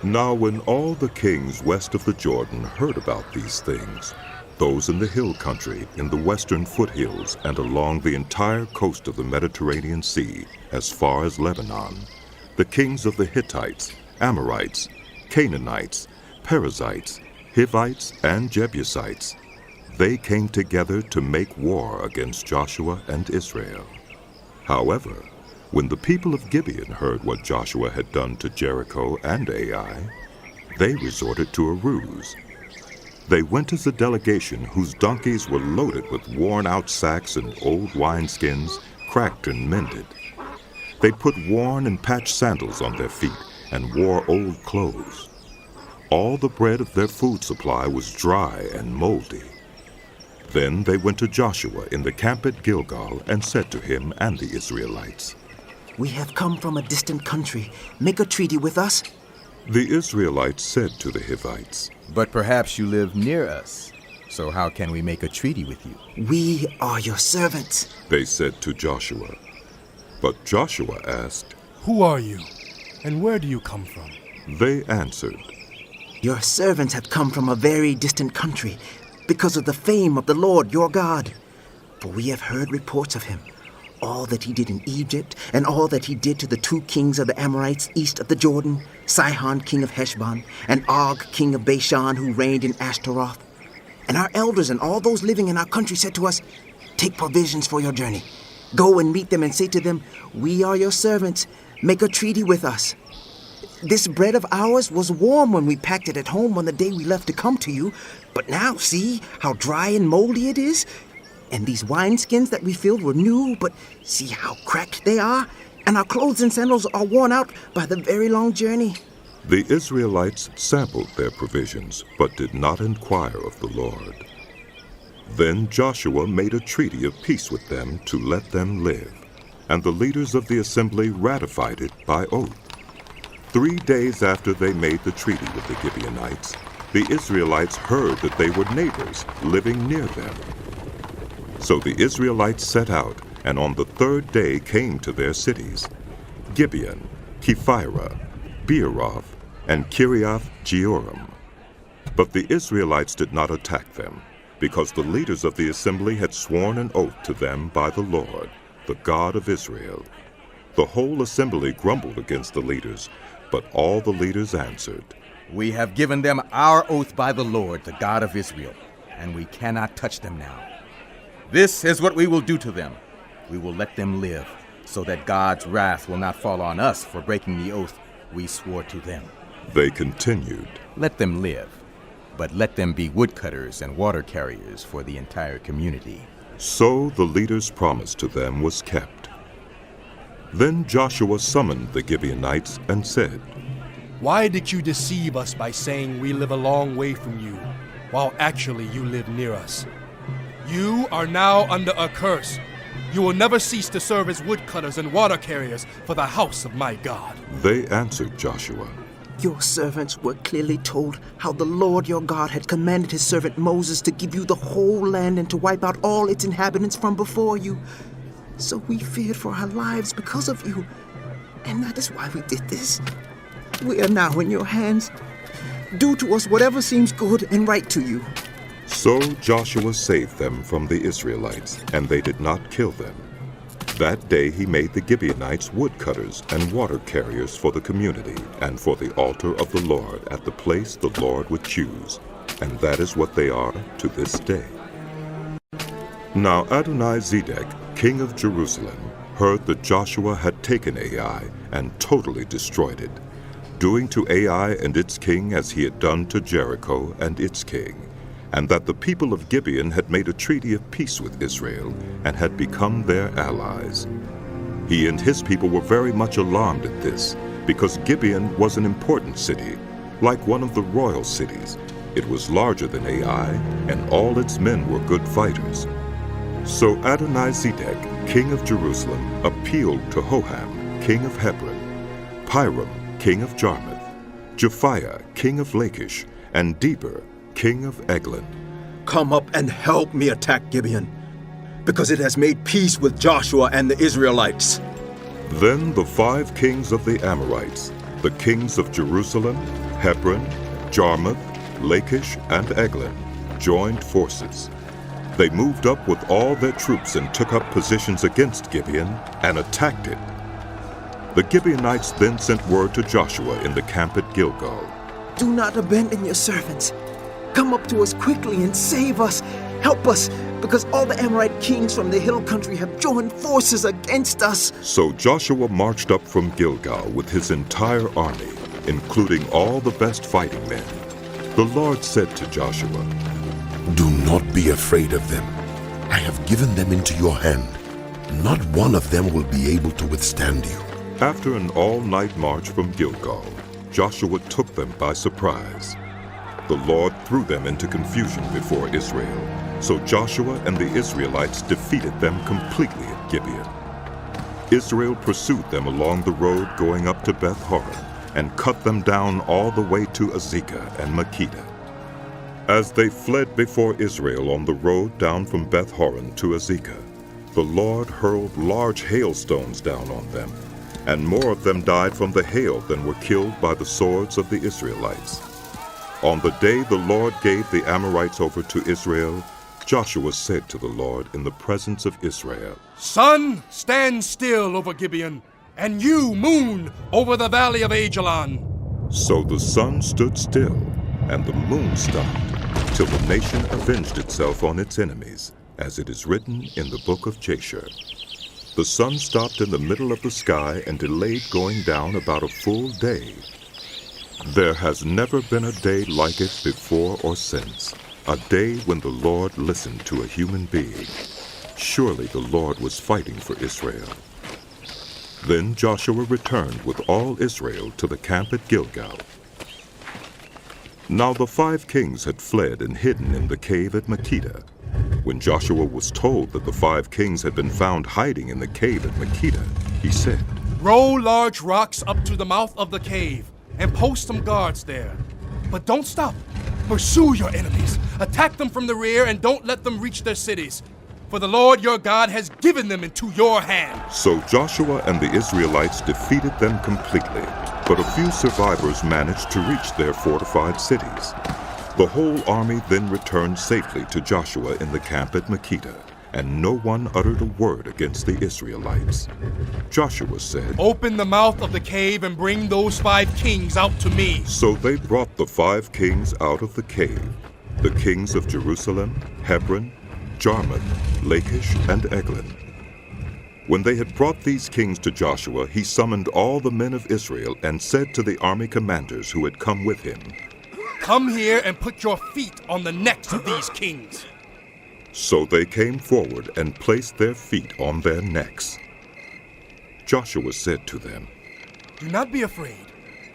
Now when all the kings west of the Jordan heard about these things, those in the hill country, in the western foothills, and along the entire coast of the Mediterranean Sea, as far as Lebanon, the kings of the Hittites, Amorites, Canaanites, Perizzites, Hivites, and Jebusites, they came together to make war against Joshua and Israel. However, when the people of Gibeon heard what Joshua had done to Jericho and Ai, they resorted to a ruse. They went as a delegation whose donkeys were loaded with worn-out sacks and old wineskins, cracked and mended. They put worn and patched sandals on their feet and wore old clothes. All the bread of their food supply was dry and moldy. Then they went to Joshua in the camp at Gilgal and said to him and the Israelites, "We have come from a distant country. Make a treaty with us." The Israelites said to the Hivites, "But perhaps you live near us, so how can we make a treaty with you?" "We are your servants," they said to Joshua. But Joshua asked, "Who are you, and where do you come from?" They answered, "Your servants have come from a very distant country because of the fame of the Lord your God. For we have heard reports of him, all that he did in Egypt, and all that he did to the two kings of the Amorites east of the Jordan, Sihon king of Heshbon, and Og king of Bashan, who reigned in Ashtaroth. And our elders and all those living in our country said to us, 'Take provisions for your journey. Go and meet them and say to them, "We are your servants. Make a treaty with us." This bread of ours was warm when we packed it at home on the day we left to come to you, but now see how dry and moldy it is? And these wineskins that we filled were new, but see how cracked they are? And our clothes and sandals are worn out by the very long journey." The Israelites sampled their provisions, but did not inquire of the Lord. Then Joshua made a treaty of peace with them to let them live, and the leaders of the assembly ratified it by oath. 3 days after they made the treaty with the Gibeonites, the Israelites heard that they were neighbors living near them. So the Israelites set out, and on the 3rd day came to their cities, Gibeon, Kephirah, Beeroth, and Kiriath Jearim. But the Israelites did not attack them, because the leaders of the assembly had sworn an oath to them by the Lord, the God of Israel. The whole assembly grumbled against the leaders, but all the leaders answered, "We have given them our oath by the Lord, the God of Israel, and we cannot touch them now. This is what we will do to them. We will let them live, so that God's wrath will not fall on us for breaking the oath we swore to them." They continued, "Let them live, but let them be woodcutters and water carriers for the entire community." So the leaders' promise to them was kept. Then Joshua summoned the Gibeonites and said, "Why did you deceive us by saying we live a long way from you, while actually you live near us? You are now under a curse. You will never cease to serve as woodcutters and water carriers for the house of my God." They answered Joshua, "Your servants were clearly told how the Lord your God had commanded his servant Moses to give you the whole land and to wipe out all its inhabitants from before you. So we feared for our lives because of you, and that is why we did this. We are now in your hands. Do to us whatever seems good and right to you." So Joshua saved them from the Israelites, and they did not kill them. That day he made the Gibeonites woodcutters and water carriers for the community and for the altar of the Lord at the place the Lord would choose, and that is what they are to this day. Now Adoni-Zedek, king of Jerusalem, heard that Joshua had taken Ai and totally destroyed it, doing to Ai and its king as he had done to Jericho and its king, and that the people of Gibeon had made a treaty of peace with Israel and had become their allies. He and his people were very much alarmed at this, because Gibeon was an important city, like one of the royal cities. It was larger than Ai, and all its men were good fighters. So Adoni-Zedek, king of Jerusalem, appealed to Hoham, king of Hebron, Piram, king of Jarmuth, Japhiah, king of Lachish, and Deber, king of Eglon. "Come up and help me attack Gibeon, because it has made peace with Joshua and the Israelites." Then the 5 kings of the Amorites, the kings of Jerusalem, Hebron, Jarmuth, Lachish, and Eglon joined forces. They moved up with all their troops and took up positions against Gibeon and attacked it. The Gibeonites then sent word to Joshua in the camp at Gilgal. Do not abandon your servants. Come up to us quickly and save us. Help us, because all the Amorite kings from the hill country have joined forces against us. So Joshua marched up from Gilgal with his entire army, including all the best fighting men. The Lord said to Joshua, Do not be afraid of them. I have given them into your hand. Not one of them will be able to withstand you. After an all-night march from Gilgal, Joshua took them by surprise. The Lord threw them into confusion before Israel. So Joshua and the Israelites defeated them completely at Gibeon. Israel pursued them along the road going up to Beth-horon and cut them down all the way to Azekah and Makkedah. As they fled before Israel on the road down from Beth-horon to Azekah, the Lord hurled large hailstones down on them, and more of them died from the hail than were killed by the swords of the Israelites. On the day the Lord gave the Amorites over to Israel, Joshua said to the Lord in the presence of Israel, Sun, stand still over Gibeon, and you, moon, over the valley of Ajalon. So the sun stood still, and the moon stopped, till the nation avenged itself on its enemies, as it is written in the book of Jasher. The sun stopped in the middle of the sky and delayed going down about a full day. There has never been a day like it before or since, a day when the Lord listened to a human being. Surely the Lord was fighting for Israel. Then Joshua returned with all Israel to the camp at Gilgal. Now the 5 kings had fled and hidden in the cave at Makkedah. When Joshua was told that the 5 kings had been found hiding in the cave at Makkedah, he said, Roll large rocks up to the mouth of the cave and post some guards there. But don't stop. Pursue your enemies. Attack them from the rear and don't let them reach their cities. For the Lord your God has given them into your hand. So Joshua and the Israelites defeated them completely, but a few survivors managed to reach their fortified cities. The whole army then returned safely to Joshua in the camp at Makkedah, and no one uttered a word against the Israelites. Joshua said, Open the mouth of the cave and bring those 5 kings out to me. So they brought the 5 kings out of the cave, the kings of Jerusalem, Hebron, Jarmuth, Lachish, and Eglon. When they had brought these kings to Joshua, he summoned all the men of Israel and said to the army commanders who had come with him, Come here and put your feet on the necks of these kings. So they came forward and placed their feet on their necks. Joshua said to them, Do not be afraid.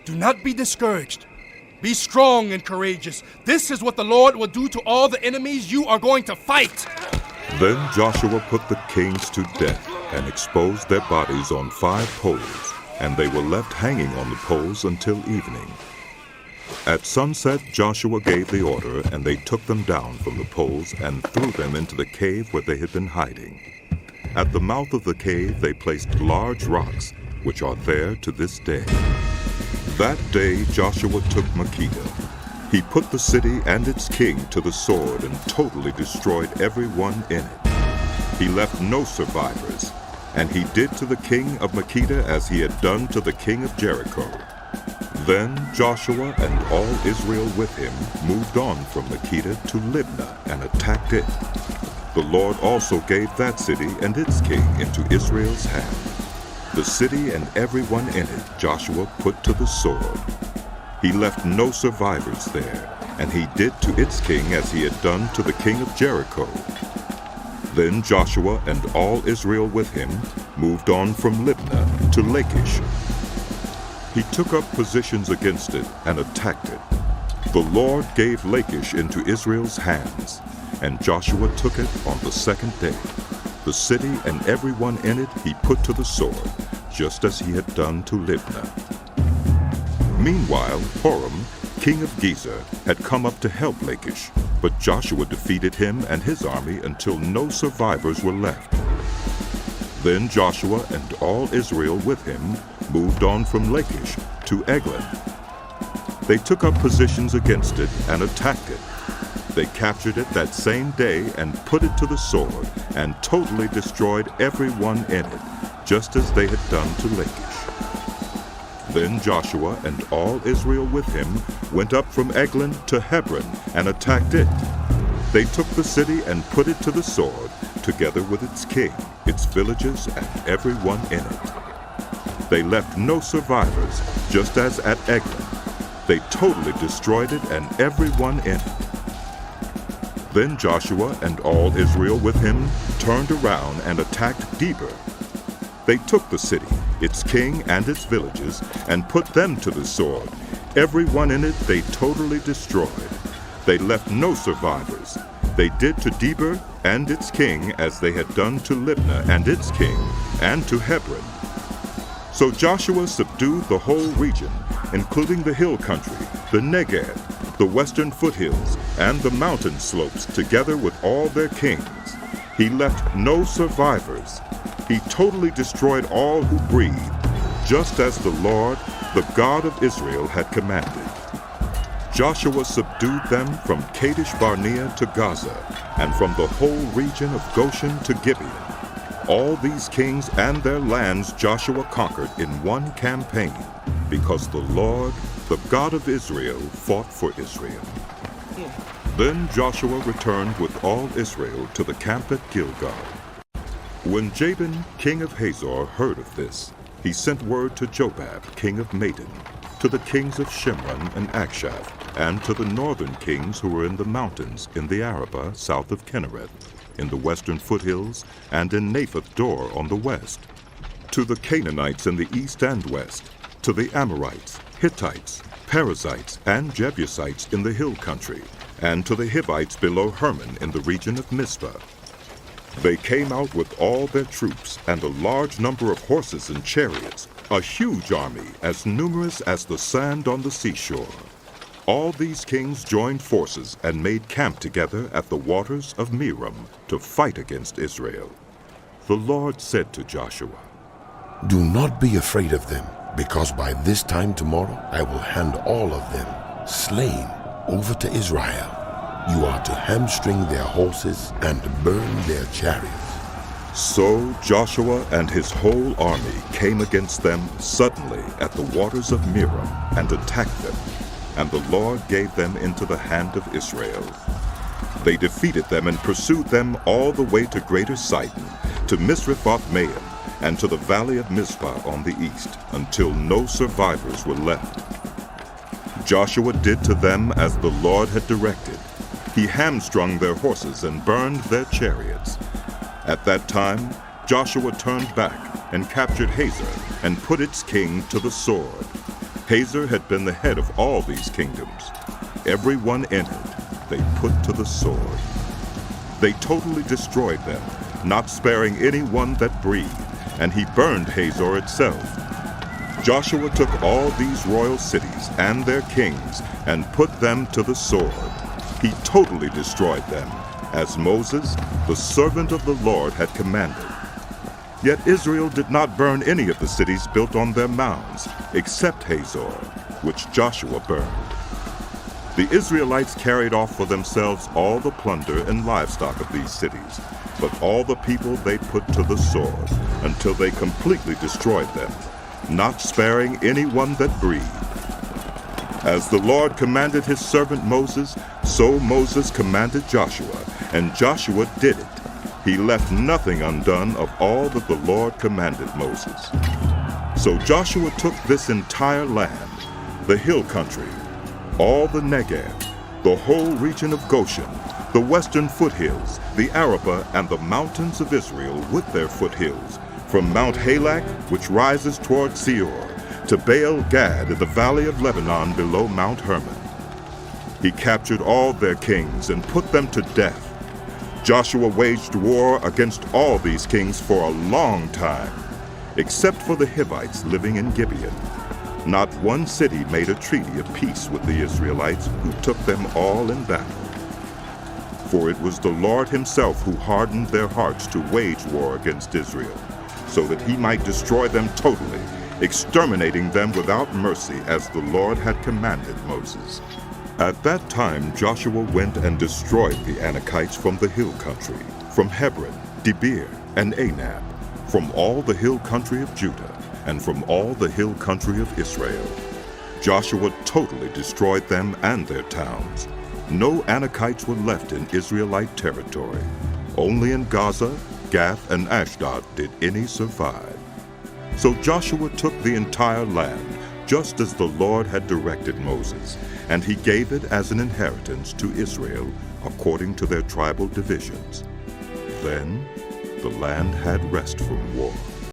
Do not be discouraged. Be strong and courageous. This is what the Lord will do to all the enemies you are going to fight. Then Joshua put the kings to death and exposed their bodies on 5 poles, and they were left hanging on the poles until evening. At sunset, Joshua gave the order, and they took them down from the poles and threw them into the cave where they had been hiding. At the mouth of the cave, they placed large rocks, which are there to this day. That day, Joshua took Makkedah. He put the city and its king to the sword and totally destroyed everyone in it. He left no survivors, and he did to the king of Makkedah as he had done to the king of Jericho. Then Joshua and all Israel with him moved on from Makkedah to Libnah and attacked it. The Lord also gave that city and its king into Israel's hand. The city and everyone in it Joshua put to the sword. He left no survivors there, and he did to its king as he had done to the king of Jericho. Then Joshua and all Israel with him moved on from Libnah to Lachish. He took up positions against it and attacked it. The Lord gave Lachish into Israel's hands, and Joshua took it on the 2nd day. The city and everyone in it he put to the sword, just as he had done to Libnah. Meanwhile, Horam, king of Gezer, had come up to help Lachish, but Joshua defeated him and his army until no survivors were left. Then Joshua and all Israel with him moved on from Lachish to Eglon. They took up positions against it and attacked it. They captured it that same day and put it to the sword and totally destroyed everyone in it, just as they had done to Lachish. Then Joshua and all Israel with him went up from Eglon to Hebron and attacked it. They took the city and put it to the sword, together with its king, its villages, and everyone in it. They left no survivors, just as at Eglon. They totally destroyed it and everyone in it. Then Joshua and all Israel with him turned around and attacked Debir. They took the city, its king and its villages, and put them to the sword. Everyone in it they totally destroyed. They left no survivors. They did to Debir and its king as they had done to Libnah and its king, and to Hebron. So Joshua subdued the whole region, including the hill country, the Negev, the western foothills, and the mountain slopes, together with all their kings. He left no survivors. He totally destroyed all who breathed, just as the Lord, the God of Israel, had commanded. Joshua subdued them from Kadesh Barnea to Gaza, and from the whole region of Goshen to Gibeon. All these kings and their lands Joshua conquered in one campaign, because the Lord, the God of Israel, fought for Israel. Then Joshua returned with all Israel to the camp at Gilgal. When Jabin, king of Hazor, heard of this, he sent word to Jobab, king of Madon, to the kings of Shimron and Akshaph, and to the northern kings who were in the mountains in the Arabah south of Kinnereth, in the western foothills, and in Naphoth Dor on the west, to the Canaanites in the east and west, to the Amorites, Hittites, Perizzites, and Jebusites in the hill country, and to the Hivites below Hermon in the region of Mizpah. They came out with all their troops and a large number of horses and chariots, a huge army as numerous as the sand on the seashore. All these kings joined forces and made camp together at the waters of Merom to fight against Israel. The Lord said to Joshua, Do not be afraid of them, because by this time tomorrow I will hand all of them, slain, over to Israel. You are to hamstring their horses and burn their chariots. So Joshua and his whole army came against them suddenly at the waters of Merom and attacked them, and the Lord gave them into the hand of Israel. They defeated them and pursued them all the way to Greater Sidon, to Misrephoth-Maim, and to the valley of Mizpah on the east, until no survivors were left. Joshua did to them as the Lord had directed. He hamstrung their horses and burned their chariots. At that time, Joshua turned back and captured Hazor and put its king to the sword. Hazor had been the head of all these kingdoms. Every one in it they put to the sword. They totally destroyed them, not sparing any one that breathed, and he burned Hazor itself. Joshua took all these royal cities and their kings and put them to the sword. He totally destroyed them, as Moses, the servant of the Lord, had commanded. Yet Israel did not burn any of the cities built on their mounds, except Hazor, which Joshua burned. The Israelites carried off for themselves all the plunder and livestock of these cities, but all the people they put to the sword, until they completely destroyed them, not sparing any one that breathed. As the Lord commanded his servant Moses, so Moses commanded Joshua, and Joshua did it. He left nothing undone of all that the Lord commanded Moses. So Joshua took this entire land, the hill country, all the Negev, the whole region of Goshen, the western foothills, the Arabah, and the mountains of Israel with their foothills, from Mount Halak, which rises toward Seor, to Baal Gad in the valley of Lebanon below Mount Hermon. He captured all their kings and put them to death. Joshua waged war against all these kings for a long time, except for the Hivites living in Gibeon. Not one city made a treaty of peace with the Israelites, who took them all in battle. For it was the Lord himself who hardened their hearts to wage war against Israel, so that he might destroy them totally exterminating them without mercy as the Lord had commanded Moses. At that time Joshua went and destroyed the Anakites from the hill country, from Hebron, Debir, and Anab, from all the hill country of Judah, and from all the hill country of Israel. Joshua totally destroyed them and their towns. No Anakites were left in Israelite territory. Only in Gaza, Gath, and Ashdod did any survive. So Joshua took the entire land, just as the Lord had directed Moses, and he gave it as an inheritance to Israel according to their tribal divisions. Then the land had rest from war.